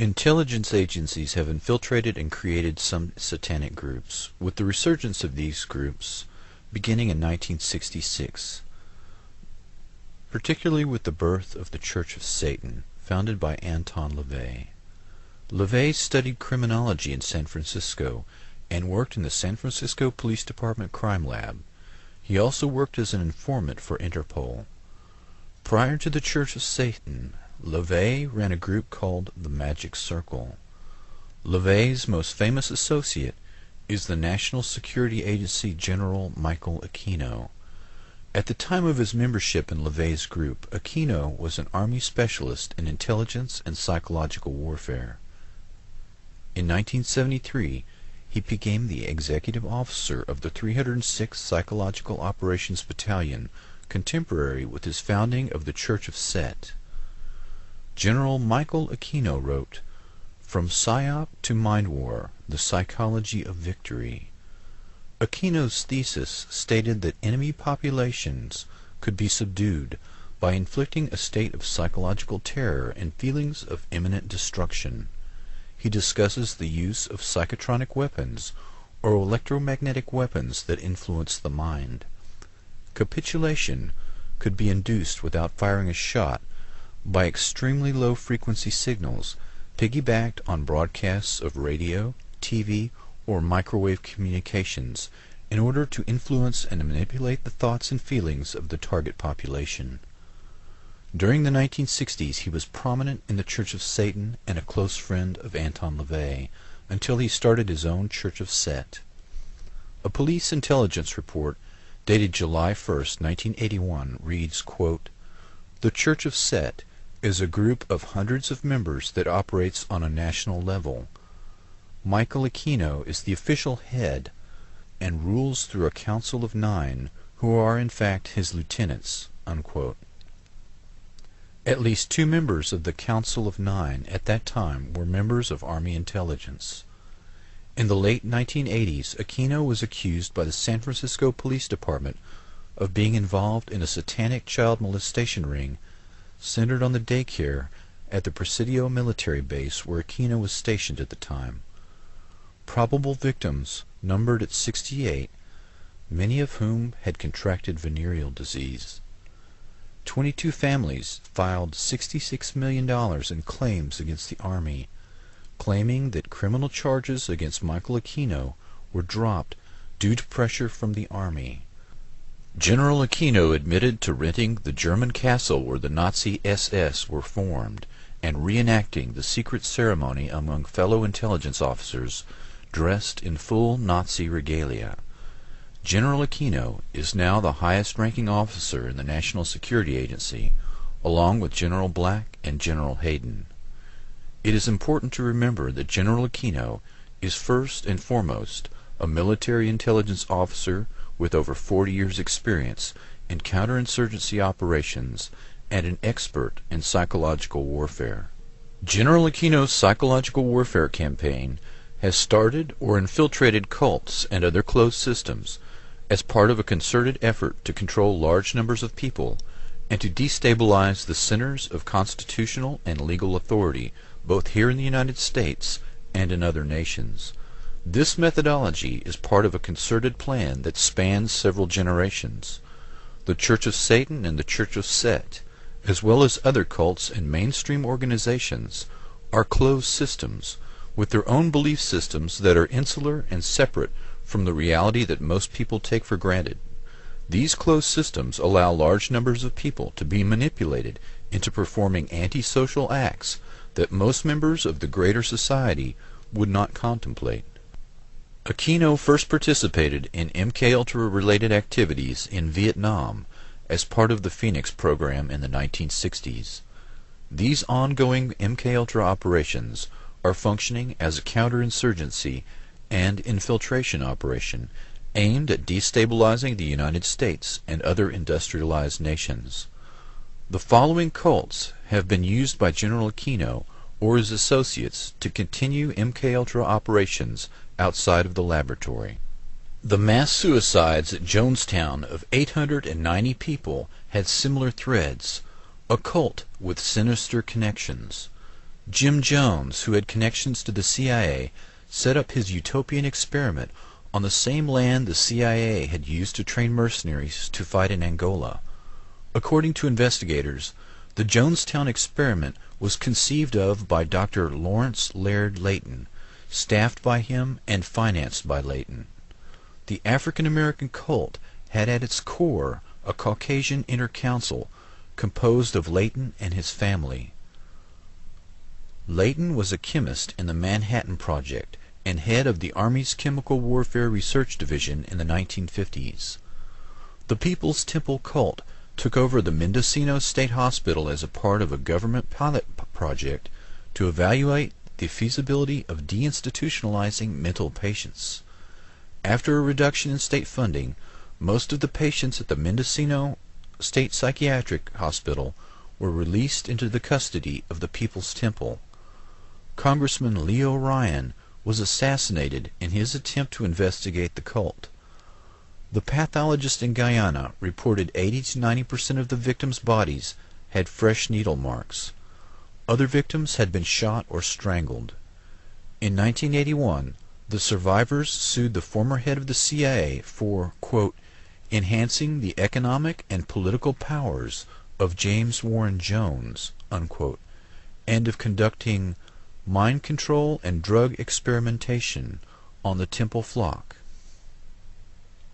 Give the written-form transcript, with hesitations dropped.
Intelligence agencies have infiltrated and created some satanic groups, with the resurgence of these groups beginning in 1966, particularly with the birth of the Church of Satan, founded by Anton LaVey. LaVey studied criminology in San Francisco and worked in the San Francisco Police Department Crime Lab. He also worked as an informant for Interpol. Prior to the Church of Satan, LaVey ran a group called the Magic Circle. LaVey's most famous associate is the National Security Agency General Michael Aquino. At the time of his membership in LaVey's group, Aquino was an Army specialist in intelligence and psychological warfare. In 1973, he became the executive officer of the 306th Psychological Operations Battalion, contemporary with his founding of the Church of Set. General Michael Aquino wrote, "From PSYOP to Mind War, the Psychology of Victory." Aquino's thesis stated that enemy populations could be subdued by inflicting a state of psychological terror and feelings of imminent destruction. He discusses the use of psychotronic weapons or electromagnetic weapons that influence the mind. Capitulation could be induced without firing a shot by extremely low frequency signals piggybacked on broadcasts of radio, TV, or microwave communications in order to influence and manipulate the thoughts and feelings of the target population. During the 1960s he was prominent in the Church of Satan and a close friend of Anton LaVey until he started his own Church of Set. A police intelligence report dated July 1, 1981 reads, quote, "The Church of Set is a group of hundreds of members that operates on a national level. Michael Aquino is the official head and rules through a council of 9 who are in fact his lieutenants." Unquote. At least 2 members of the Council of 9 at that time were members of Army intelligence. In the late 1980s, Aquino was accused by the San Francisco Police Department of being involved in a satanic child molestation ring centered on the daycare at the Presidio military base where Aquino was stationed at the time. Probable victims numbered at 68, many of whom had contracted venereal disease. 22 families filed $66 million in claims against the Army, claiming that criminal charges against Michael Aquino were dropped due to pressure from the Army. General Aquino admitted to renting the German castle where the Nazi SS were formed and reenacting the secret ceremony among fellow intelligence officers dressed in full Nazi regalia. General Aquino is now the highest-ranking officer in the National Security Agency, along with General Black and General Hayden. It is important to remember that General Aquino is first and foremost a military intelligence officer with over 40 years' experience in counterinsurgency operations and an expert in psychological warfare. General Aquino's psychological warfare campaign has started or infiltrated cults and other closed systems as part of a concerted effort to control large numbers of people and to destabilize the centers of constitutional and legal authority both here in the United States and in other nations. This methodology is part of a concerted plan that spans several generations. The Church of Satan and the Church of Set, as well as other cults and mainstream organizations, are closed systems with their own belief systems that are insular and separate from the reality that most people take for granted. These closed systems allow large numbers of people to be manipulated into performing antisocial acts that most members of the greater society would not contemplate. Aquino first participated in MKUltra-related activities in Vietnam as part of the Phoenix program in the 1960s. These ongoing MKUltra operations are functioning as a counterinsurgency and infiltration operation aimed at destabilizing the United States and other industrialized nations. The following cults have been used by General Aquino or his associates to continue MKUltra operations outside of the laboratory. The mass suicides at Jonestown of 890 people had similar threads, a cult with sinister connections. Jim Jones, who had connections to the CIA, set up his utopian experiment on the same land the CIA had used to train mercenaries to fight in Angola. According to investigators, the Jonestown experiment was conceived of by Dr. Lawrence Laird Layton, staffed by him and financed by Layton. The African American cult had at its core a Caucasian inner council composed of Layton and his family. Layton was a chemist in the Manhattan Project and head of the Army's Chemical Warfare Research Division in the 1950s. The People's Temple cult took over the Mendocino State Hospital as a part of a government pilot project to evaluate the feasibility of deinstitutionalizing mental patients. After a reduction in state funding, most of the patients at the Mendocino State Psychiatric Hospital were released into the custody of the People's Temple. Congressman Leo Ryan was assassinated in his attempt to investigate the cult. The pathologist in Guyana reported 80 to 90% of the victims' bodies had fresh needle marks. Other victims had been shot or strangled. In 1981, the survivors sued the former head of the CIA for, quote, enhancing the economic and political powers of James Warren Jones, unquote, and of conducting mind control and drug experimentation on the Temple flock.